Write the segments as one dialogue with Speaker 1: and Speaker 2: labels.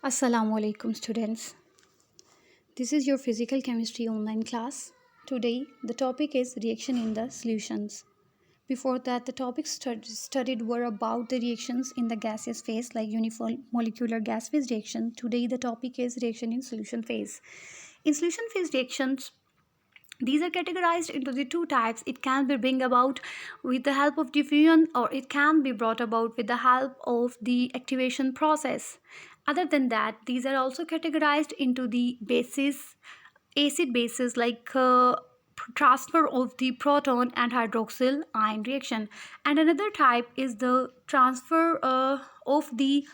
Speaker 1: Assalamu alaikum students. This is your physical chemistry online class. Today the topic is reaction in the solutions. Before that the topics studied were about the reactions in the gaseous phase like uniform molecular gas phase reaction. Today the topic is reaction in solution phase. In solution phase reactions, these are categorized into the two types. It can be bring about with the help of diffusion or it can be brought about with the help of the activation process. Other than that, these are also categorized into the bases, acid bases like transfer of the proton and hydroxyl ion reaction. And another type is the transfer of the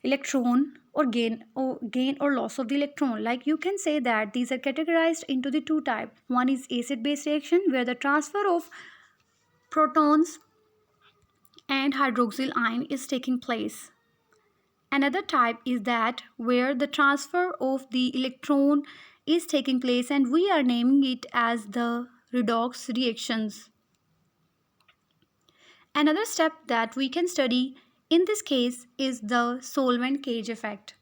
Speaker 1: electron or gain or loss of the electron. Like you can say that these are categorized into the two types. One is acid base reaction where the transfer of protons and hydroxyl ion is taking place. Another type is that where the transfer of the electron is taking place and we are naming it as the redox reactions. Another step that we can study in this case is the solvent cage effect,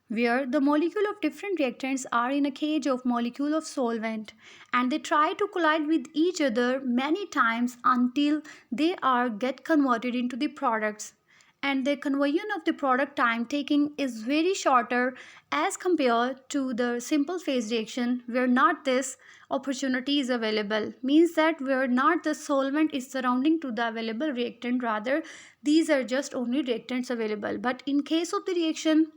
Speaker 1: where the molecule of different reactants are in a cage of molecule of solvent and they try to collide with each other many times until they are get converted into the products, and the conversion of the product time taking is very shorter as compared to the simple phase reaction where not this opportunity is available, means that where not the solvent is surrounding to the available reactant, rather these are just only reactants available. But in case of the reaction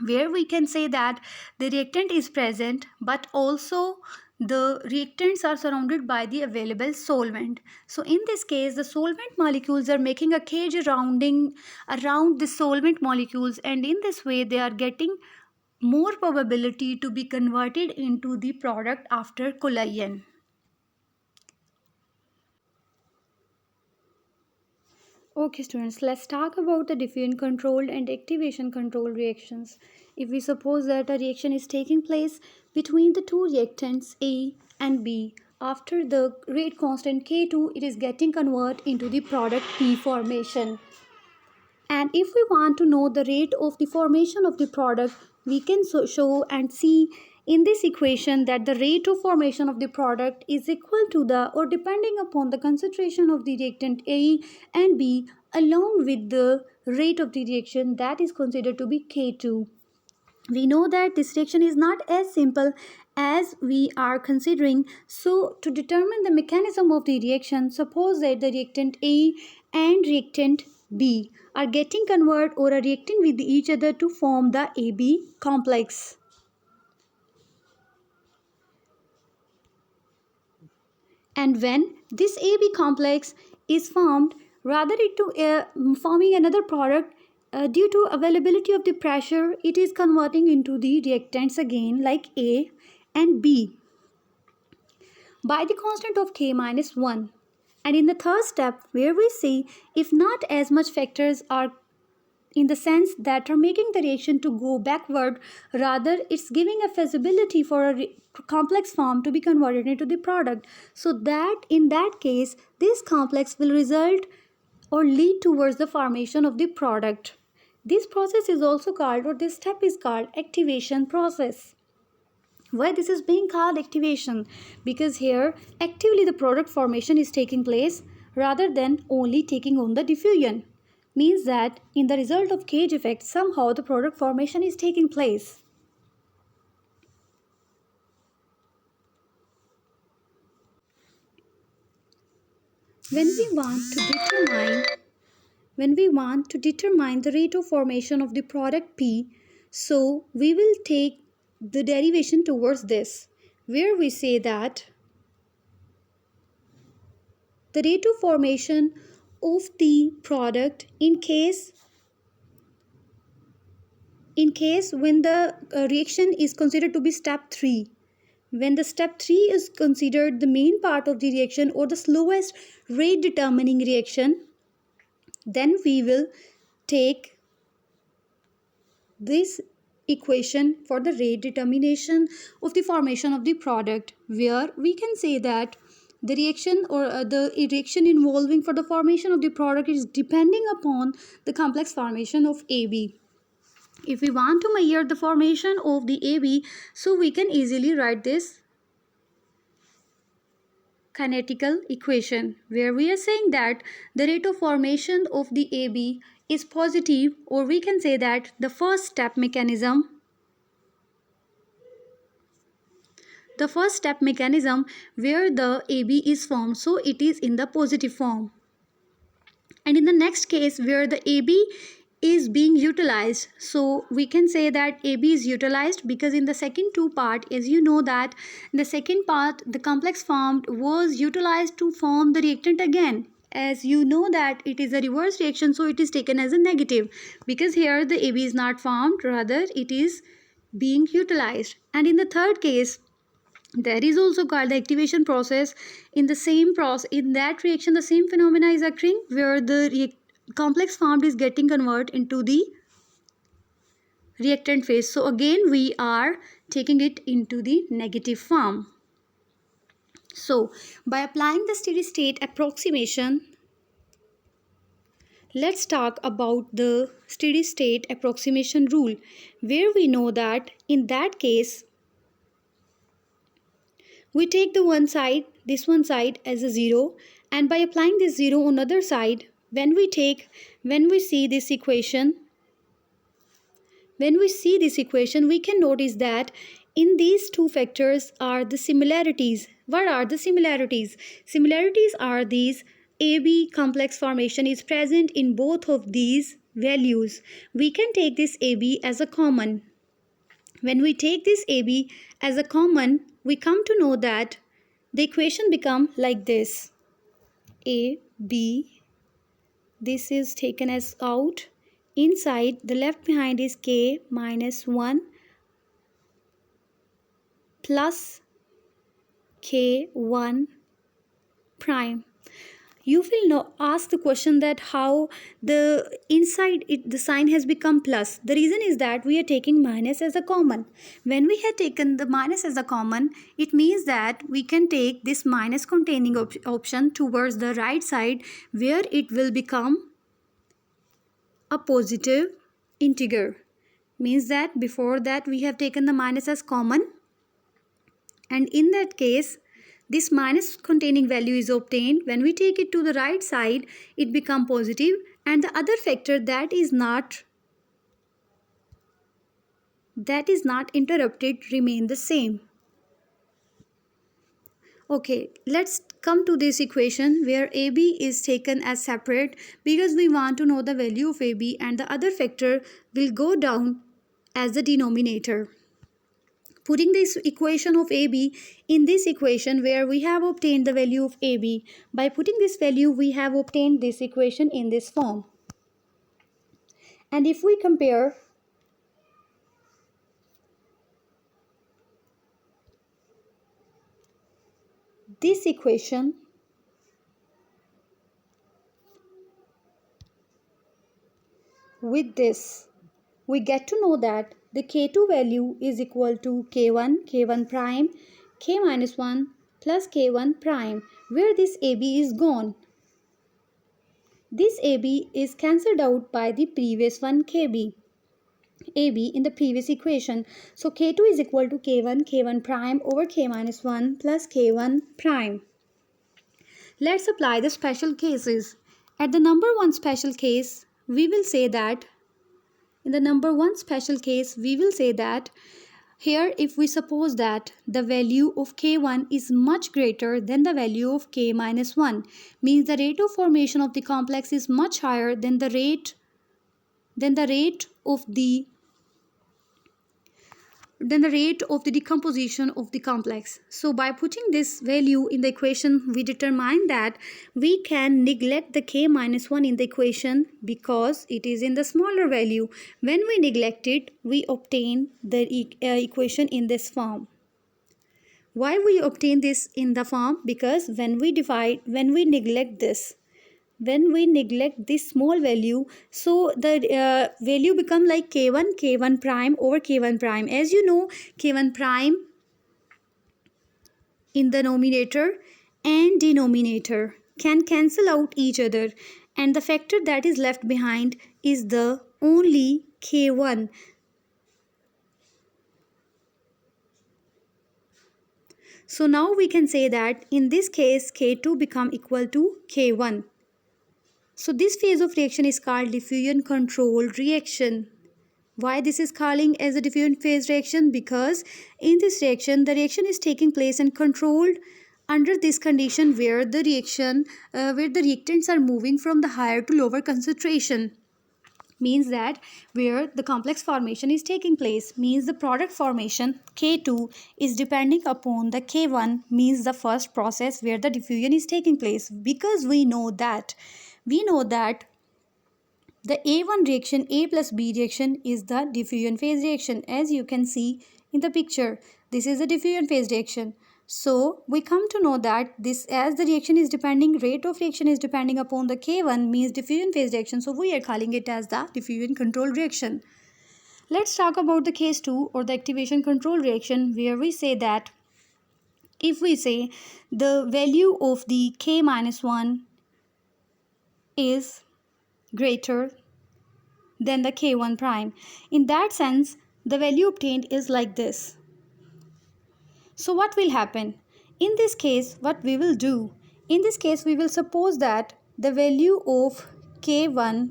Speaker 1: where we can say that the reactant is present but also the reactants are surrounded by the available solvent. So in this case the solvent molecules are making a cage around the solvent molecules, and in this way they are getting more probability to be converted into the product after collision. Okay students, let's talk about the diffusion controlled and activation controlled reactions. If we suppose that a reaction is taking place between the two reactants A and B, after the rate constant K2, it is getting converted into the product P formation. And if we want to know the rate of the formation of the product, we can show and see in this equation that the rate of formation of the product is equal to the or depending upon the concentration of the reactant A and B along with the rate of the reaction that is considered to be K2. We know that this reaction is not as simple as we are considering. So to determine the mechanism of the reaction, suppose that the reactant A and reactant B are getting converted or are reacting with each other to form the AB complex. And when this AB complex is formed, rather it to forming another product, due to availability of the pressure, it is converting into the reactants again like A and B by the constant of K minus 1. And in the third step, where we see if not as much factors are in the sense that are making the reaction to go backward, rather it's giving a feasibility for a complex form to be converted into the product, so that in that case this complex will result or lead towards the formation of the product. This process is also called, or this step is called, activation process. Why this is being called activation? Because here actively the product formation is taking place rather than only taking on the diffusion. Means that in the result of cage effect somehow the product formation is taking place. When we want to determine the rate of formation of the product P, so we will take the derivation towards this, where we say that the rate of formation of the product in case when the reaction is considered to be step 3, when the step 3 is considered the main part of the reaction or the slowest rate determining reaction, then we will take this equation for the rate determination of the formation of the product, where we can say that the reaction or the reaction involving for the formation of the product is depending upon the complex formation of AB. If we want to measure the formation of the AB, so we can easily write this kinetical equation where we are saying that the rate of formation of the AB is positive, or we can say that the first step mechanism where the AB is formed, so it is in the positive form. And in the next case where the AB is being utilized, so we can say that AB is utilized because in the second two part, as you know that in the second part the complex formed was utilized to form the reactant again. As you know that it is a reverse reaction, so it is taken as a negative because here the AB is not formed, rather it is being utilized. And in the third case, there is also called the activation process. In the same process, in that reaction, the same phenomena is occurring where the complex formed is getting converted into the reactant phase. So again we are taking it into the negative form. So by applying the steady state approximation, let's talk about the steady state approximation rule, where we know that in that case we take the one side, this one side as a 0, and by applying this 0 on other side, when we see this equation, we can notice that in these two factors are the similarities. What are the similarities? Similarities are these: AB complex formation is present in both of these values. We can take this AB as a common. When we take this AB as a common, we come to know that the equation become like this. AB, this is taken as out. Inside, the left behind is K minus 1 plus K1 prime. You will ask the question that how the inside the sign has become plus. The reason is that we are taking minus as a common. When we have taken the minus as a common, it means that we can take this minus containing option towards the right side, where it will become a positive integer. Means that before that we have taken the minus as common, and in that case this minus containing value is obtained. When we take it to the right side, it becomes positive, and the other factor that is not interrupted remain the same. Okay, let's come to this equation where AB is taken as separate because we want to know the value of AB, and the other factor will go down as the denominator. Putting this equation of AB in this equation where we have obtained the value of AB, by putting this value we have obtained this equation in this form. And if we compare this equation with this, we get to know that the K2 value is equal to K1 prime, K minus 1 plus K1 prime, where this AB is gone. This AB is cancelled out by the previous one AB in the previous equation. So K2 is equal to K1 prime over K minus 1 plus K1 prime. Let's apply the special cases. At the number one special case, we will say that here if we suppose that the value of K1 is much greater than the value of K minus 1, means the rate of formation of the complex is much higher than the rate of the decomposition of the complex. So by putting this value in the equation, we determine that we can neglect the K minus 1 in the equation because it is in the smaller value. When we neglect it, we obtain the equation in this form. Why we obtain this in the form? Because when we neglect this small value, so the value become like K1 prime over K1 prime. As you know, K1 prime in the numerator and denominator can cancel out each other, and the factor that is left behind is the only K1. So now we can say that in this case K2 become equal to K1. So this phase of reaction is called diffusion controlled reaction. Why this is calling as a diffusion phase reaction? Because in this reaction the reaction is taking place and controlled under this condition where the reactants are moving from the higher to lower concentration. Means that where the complex formation is taking place, means the product formation K2 is depending upon the K1, means the first process where the diffusion is taking place. Because we know that the A1 reaction, A plus B reaction, is the diffusion phase reaction. As you can see in the picture, this is the diffusion phase reaction. So we come to know that this, as the reaction is depending, rate of reaction is depending upon the K1, means diffusion phase reaction. So we are calling it as the diffusion control reaction. Let's talk about the case 2 or the activation control reaction, where we say that if we say the value of the K minus 1 is greater than the K1 prime. In that sense, the value obtained is like this. So what will happen? In this case, what we will do? In this case, we will suppose that the value of K1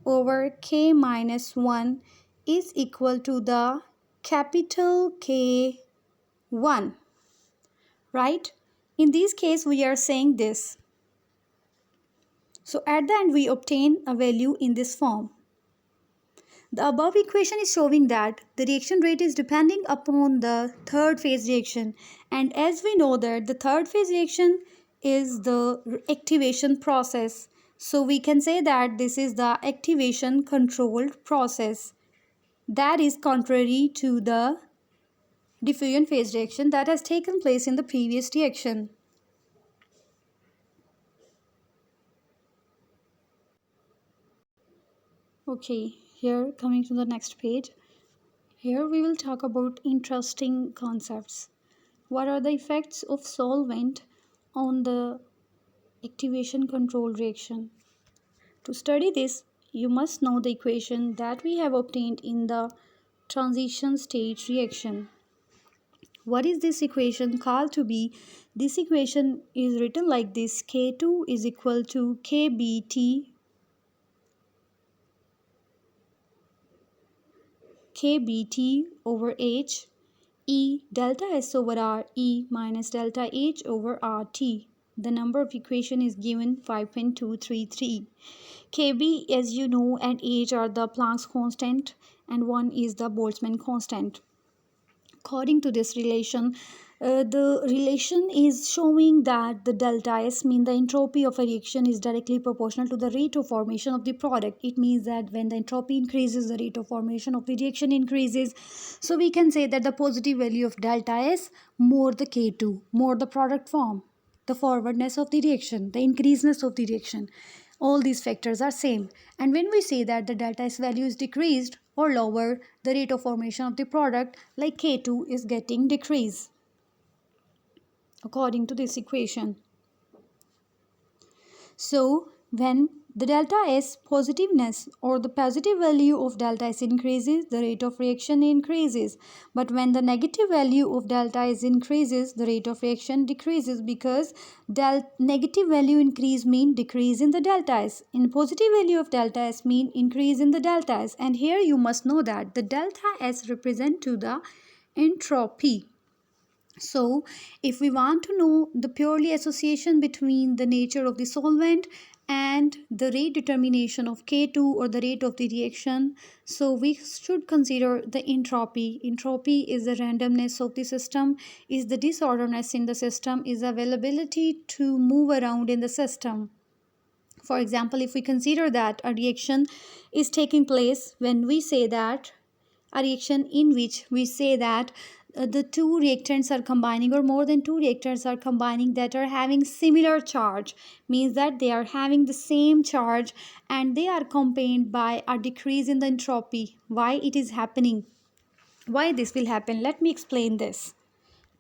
Speaker 1: over K minus 1 is equal to the capital K1. Right? In this case, we are saying this. So at the end, we obtain a value in this form. The above equation is showing that the reaction rate is depending upon the third phase reaction, and as we know that the third phase reaction is the activation process, so we can say that this is the activation controlled process that is contrary to the diffusion phase reaction that has taken place in the previous reaction. Okay, here coming to the next page. Here we will talk about interesting concepts. What are the effects of solvent on the activation control reaction? To study this, you must know the equation that we have obtained in the transition state reaction. What is this equation called to be? This equation is written like this: K2 is equal to KBT over H, E delta S over R, E minus delta H over RT. The number of equation is given 5.233. KB, as you know, and H are the Planck's constant, and 1 is the Boltzmann constant. According to this relation, the relation is showing that the delta S, mean the entropy of a reaction, is directly proportional to the rate of formation of the product. It means that when the entropy increases, the rate of formation of the reaction increases. So we can say that the positive value of delta S more the K2, more the product form, the forwardness of the reaction, the increasedness of the reaction. All these factors are same. And when we say that the delta S value is decreased or lower, the rate of formation of the product like K2 is getting decreased according to this equation. So when the delta S positiveness or the positive value of delta S increases, the rate of reaction increases. But when the negative value of delta S increases, the rate of reaction decreases, because negative value increase mean decrease in the delta S. In positive value of delta S mean increase in the delta S. And here you must know that the delta S represent to the entropy. So if we want to know the purely association between the nature of the solvent and the rate determination of K2 or the rate of the reaction, so we should consider the entropy. Entropy is the randomness of the system, is the disorderness in the system, is availability to move around in the system. For example, if we consider that a reaction is taking place, when we say that a reaction in which we say that the two reactants are combining, or more than two reactants are combining, that are having similar charge, means that they are having the same charge and they are accompanied by a decrease in the entropy. Why it is happening? Why this will happen? Let me explain this.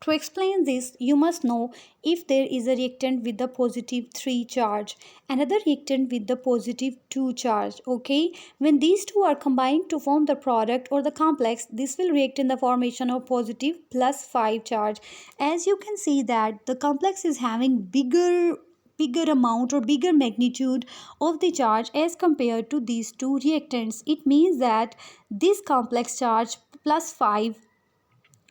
Speaker 1: To explain this, you must know if there is a reactant with the positive 3 charge, another reactant with the positive 2 charge. Okay, when these two are combined to form the product or the complex, this will react in the formation of positive plus 5 charge. As you can see that the complex is having bigger amount or bigger magnitude of the charge as compared to these two reactants. It means that this complex charge plus 5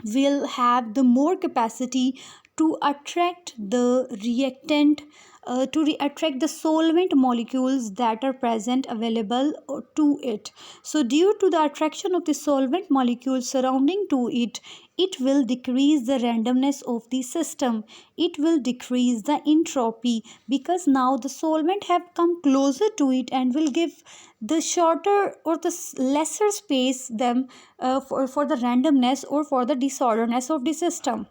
Speaker 1: will have the more capacity to attract the reactant, attract the solvent molecules that are present available to it. So due to the attraction of the solvent molecules surrounding to it will decrease the randomness of the system. It will decrease the entropy because now the solvent have come closer to it and will give the shorter or the lesser space them for the randomness or for the disorderness of the system.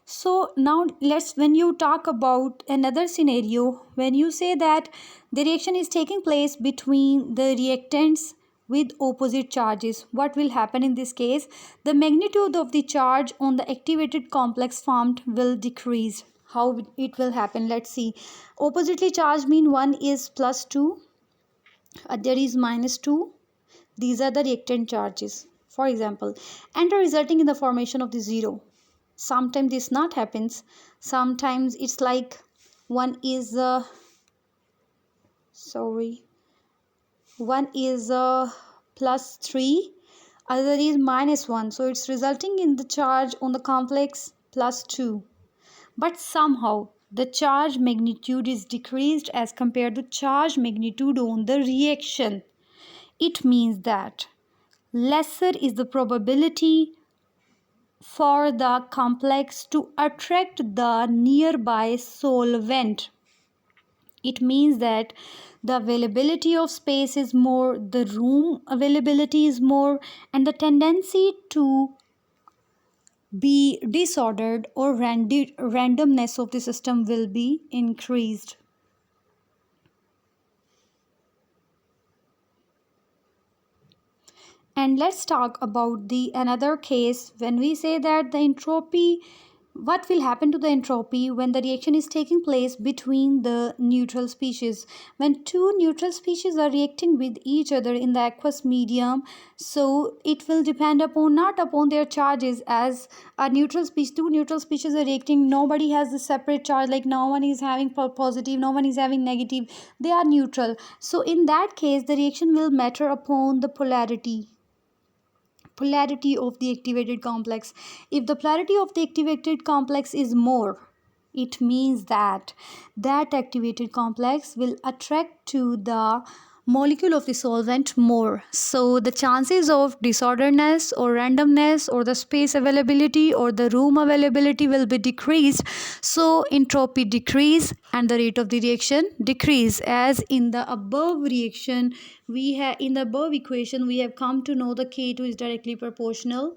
Speaker 1: So now let's, when you talk about another scenario, when you say that the reaction is taking place between the reactants with opposite charges, what will happen in this case? The magnitude of the charge on the activated complex formed will decrease. How it will happen? Let's see. Oppositely charged mean one is plus 2, there is minus 2. These are the reactant charges, for example, and are resulting in the formation of the 0. Sometimes this not happens. Sometimes it's like one is one is plus 3, other is minus 1, so it's resulting in the charge on the complex plus 2, but somehow the charge magnitude is decreased as compared to charge magnitude on the reaction. It means that lesser is the probability for the complex to attract the nearby solvent. It means that the availability of space is more, the room availability is more, and the tendency to be disordered or randomness of the system will be increased. And let's talk about the another case when we say that the entropy, what will happen to the entropy when the reaction is taking place between the neutral species. When two neutral species are reacting with each other in the aqueous medium, so it will depend upon not upon their charges. As a neutral species, two neutral species are reacting, nobody has a separate charge, like no one is having positive, no one is having negative, they are neutral. So in that case the reaction will matter upon the polarity of the activated complex. If the polarity of the activated complex is more, it means that that activated complex will attract to the molecule of the solvent more, so the chances of disorderness or randomness or the space availability or the room availability will be decreased, so entropy decrease and the rate of the reaction decrease. As in the above reaction, we have, in the above equation we have come to know the K2 is directly proportional.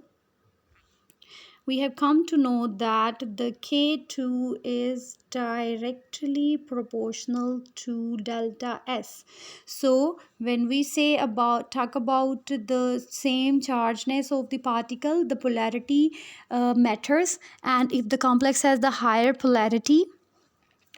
Speaker 1: We have come to know that the K2 is directly proportional to delta S. So when we say about, talk about the same chargeness of the particle, the polarity matters, and if the complex has the higher polarity,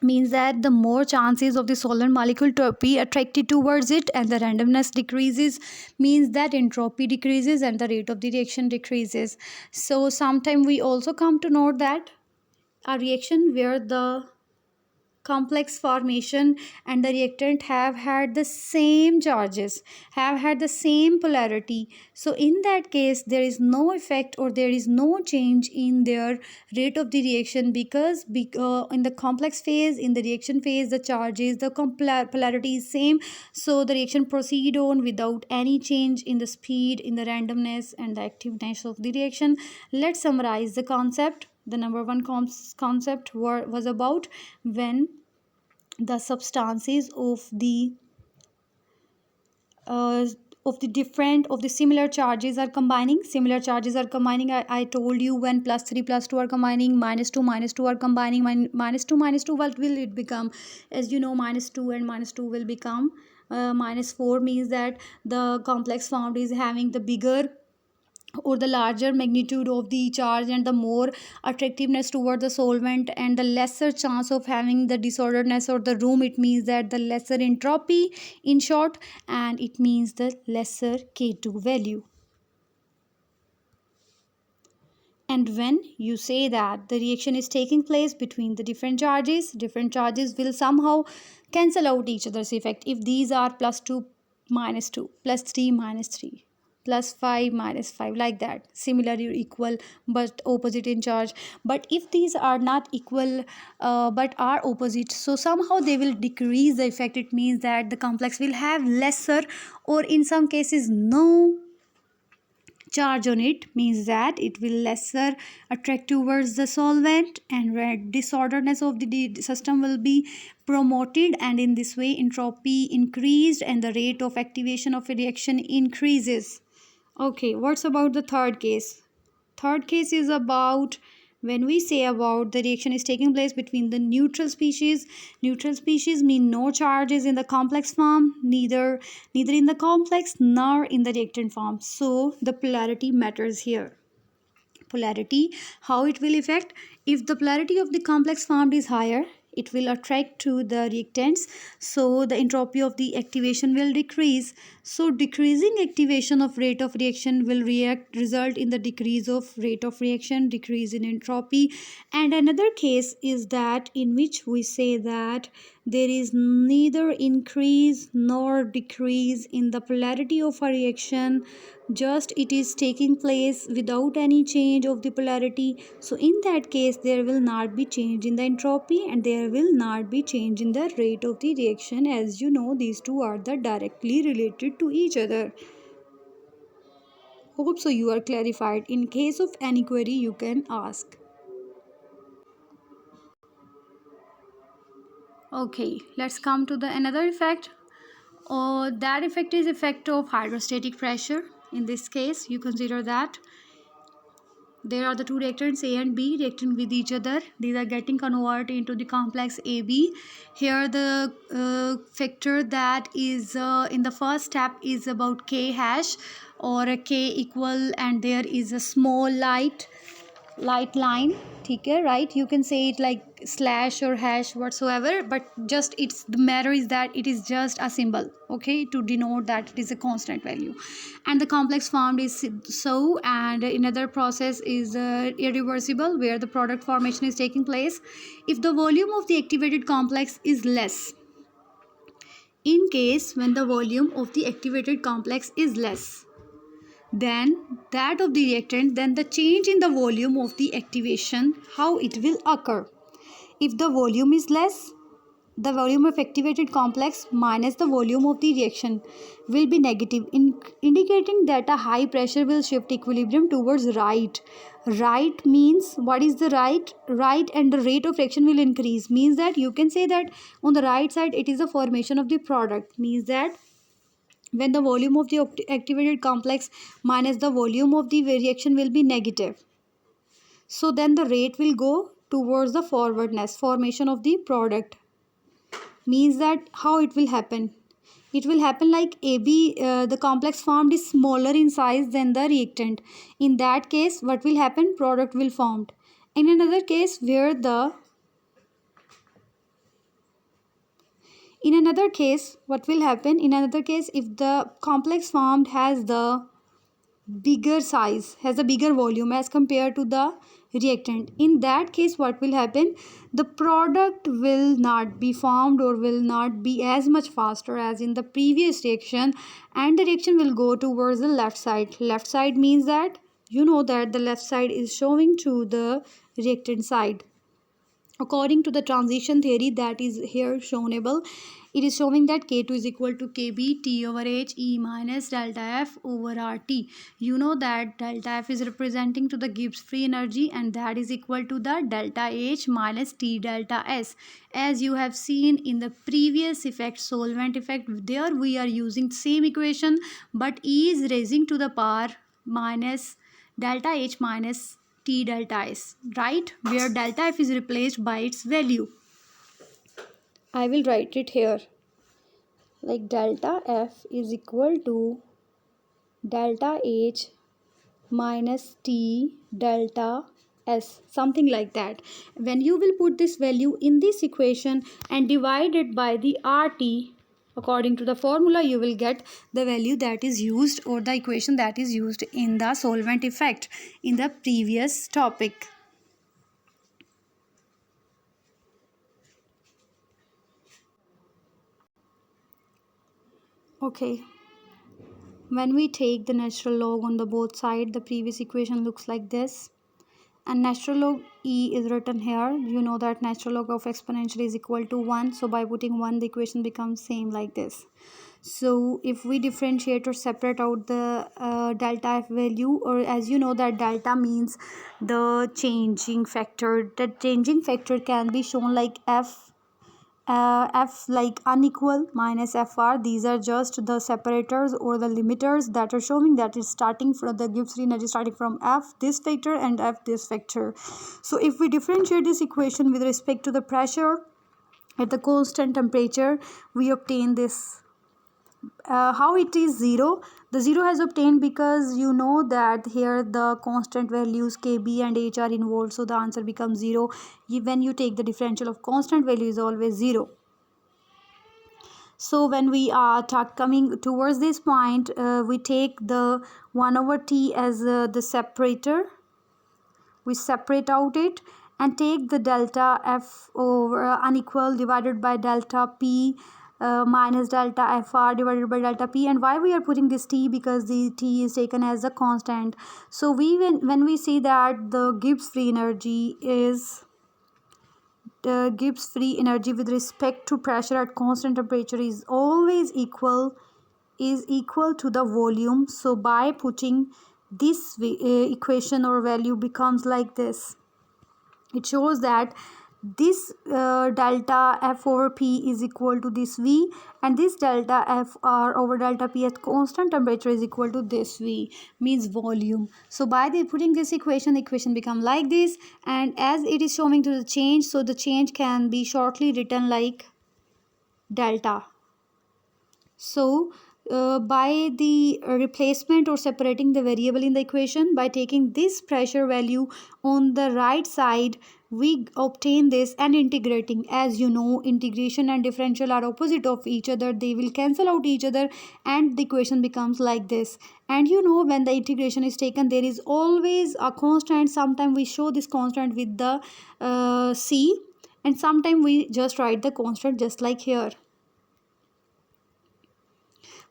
Speaker 1: means that the more chances of the solvent molecule to be attracted towards it, and the randomness decreases, means that entropy decreases and the rate of the reaction decreases. So sometime we also come to know that a reaction where the complex formation and the reactant have had the same charges, have had the same polarity, so in that case there is no effect or there is no change in their rate of the reaction, because in the complex phase, in the reaction phase, the charges, the polarity is same, so the reaction proceed on without any change in the speed, in the randomness and the activeness of the reaction. Let's summarize the concept. The number one concept was about when the substances uh, of the different of the similar charges are combining. I told you when plus 3 plus 2 are combining, minus 2 minus 2 are combining, minus 2 minus 2, what will it become? As you know, minus 2 and minus 2 will become minus 4, means that the complex formed is having the bigger or the larger magnitude of the charge and the more attractiveness toward the solvent and the lesser chance of having the disorderedness or the room, it means that the lesser entropy in short, and it means the lesser K2 value. And when you say that the reaction is taking place between the different charges will somehow cancel out each other's effect. If these are plus 2 minus 2, plus 3 minus 3, plus 5 minus 5, like that, similarly equal but opposite in charge. But if these are not equal but are opposite, so somehow they will decrease the effect. It means that the complex will have lesser or in some cases no charge on it, means that it will lesser attract towards the solvent, and where disorderedness of the system will be promoted, and in this way entropy increased and the rate of activation of a reaction increases. Okay, what's about the third case? Third case is about when we say about the reaction is taking place between the neutral species mean no charges in the complex form, neither in the complex nor in the reactant form. So the polarity matters here. Polarity, how it will affect? If the polarity of the complex formed is higher, it will attract to the reactants, so the entropy of the activation will decrease. So decreasing activation of rate of reaction will result in the decrease of rate of reaction, decrease in entropy. And another case is that in which we say that there is neither increase nor decrease in the polarity of a reaction, just it is taking place without any change of the polarity. So in that case there will not be change in the entropy and there will not be change in the rate of the reaction. As you know, these two are the directly related to each other. Hope so you are clarified. In case of any query you can ask. Okay, let's come to the another effect. That effect is effect of hydrostatic pressure. In this case you consider that there are the two reactants A and B reacting with each other. These are getting converted into the complex AB. Here the factor that is in the first step is about K hash or a K equal, and there is a small light line. Okay, right, you can say it like slash or hash whatsoever, but just it's the matter is that it is just a symbol, okay, to denote that it is a constant value. And the complex formed is so, and another process is irreversible, where the product formation is taking place if the volume of the activated complex is less. In case when the volume of the activated complex is less than that of the reactant, then the change in the volume of the activation, how it will occur? If the volume is less, the volume of activated complex minus the volume of the reaction will be negative, indicating that a high pressure will shift equilibrium towards right. Right means, what is the right? Right, and the rate of reaction will increase, means that you can say that on the right side it is the formation of the product, means that when the volume of the activated complex minus the volume of the reaction will be negative, so then the rate will go towards the forwardness formation of the product. Means that how it will happen? It will happen like AB, the complex formed is smaller in size than the reactant. In that case what will happen? Product will formed. In another case where the in another case what will happen? In another case, if the complex formed has the bigger size, has a bigger volume as compared to the reactant, in that case what will happen? The product will not be formed or will not be as much faster as in the previous reaction, and the reaction will go towards the left side. Left side means that you know that the left side is showing to the reactant side. According to the transition theory that is here shownable, it is showing that K2 is equal to KB T over H E minus delta F over RT. You know that delta F is representing to the Gibbs free energy, and that is equal to the delta H minus T delta S. As you have seen in the previous effect, solvent effect, there we are using same equation, but E is raising to the power minus delta H minus T delta S, right, where delta F is replaced by its value. I will write it here like delta F is equal to delta H minus T delta S, something like that. When you will put this value in this equation and divide it by the RT according to the formula, you will get the value that is used, or the equation that is used in the solvent effect in the previous topic. Okay, when we take the natural log on the both side, the previous equation looks like this, and natural log E is written here. You know that natural log of exponential is equal to 1, so by putting 1 the equation becomes same like this. So if we differentiate or separate out the delta f value, or as you know that delta means the changing factor, the changing factor can be shown like f like unequal minus fr. These are just the separators or the limiters that are showing that is starting from the Gibbs free energy starting from f this factor and f this factor. So if we differentiate this equation with respect to the pressure at the constant temperature, we obtain this. How it is 0? The 0 has obtained because you know that here the constant values kb and h are involved, so the answer becomes 0. When you take the differential of constant value is always 0. So when we are coming towards this point, we take the 1 over t as the separator. We separate out it and take the delta f over unequal divided by delta p minus delta fr divided by delta p. And why we are putting this t? Because the t is taken as a constant. So when we see that the Gibbs free energy is Gibbs free energy with respect to pressure at constant temperature is always equal to the volume. So by putting this equation or value becomes like this. It shows that this delta f over p is equal to this v, and this delta f r over delta p at constant temperature is equal to this v, means volume. So by putting this equation, the equation become like this, and as it is showing to the change, so the change can be shortly written like delta. So by the replacement or separating the variable in the equation, by taking this pressure value on the right side, we obtain this, and integrating. As you know, integration and differential are opposite of each other. They will cancel out each other and the equation becomes like this. And you know, when the integration is taken, there is always a constant. Sometimes we show this constant with the c, and sometimes we just write the constant just like here.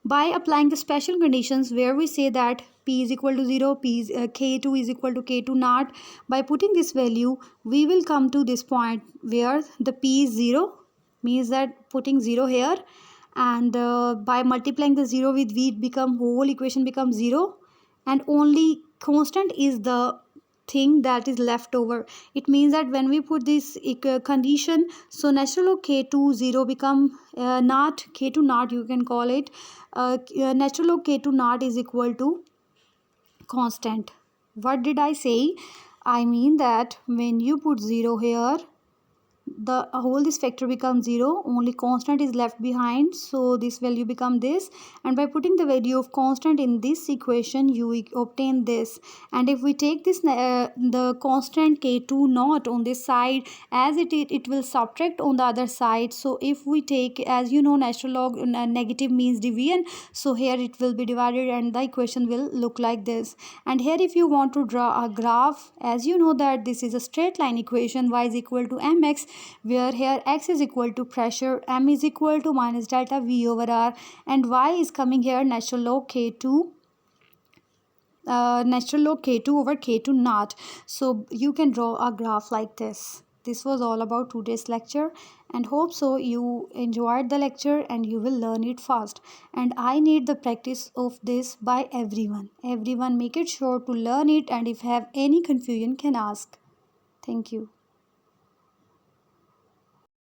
Speaker 1: By applying the special conditions where we say that p is equal to 0, k2 is equal to k2 naught, by putting this value we will come to this point where the p is 0, means that putting 0 here, and by multiplying the 0 with v, it become whole equation becomes 0, and only constant is the thing that is left over. It means that when we put this condition, so natural log k2 0 become naught, k2 naught you can call it. Natural log k2 naught is equal to constant. What did I say? I mean that when you put 0 here, the whole this factor becomes 0, only constant is left behind, so this value become this, and by putting the value of constant in this equation you obtain this. And if we take this the constant k2 naught on this side, as it will subtract on the other side. So if we take, as you know, natural log negative means division, so here it will be divided and the equation will look like this. And here if you want to draw a graph, as you know that this is a straight line equation, y is equal to mx, where here x is equal to pressure, m is equal to minus delta v over r, and y is coming here natural log k2 over k2 naught. So you can draw a graph like this. This was all about today's lecture, and hope so you enjoyed the lecture and you will learn it fast. And I need the practice of this by everyone. Make it sure to learn it, and if have any confusion can ask. Thank you.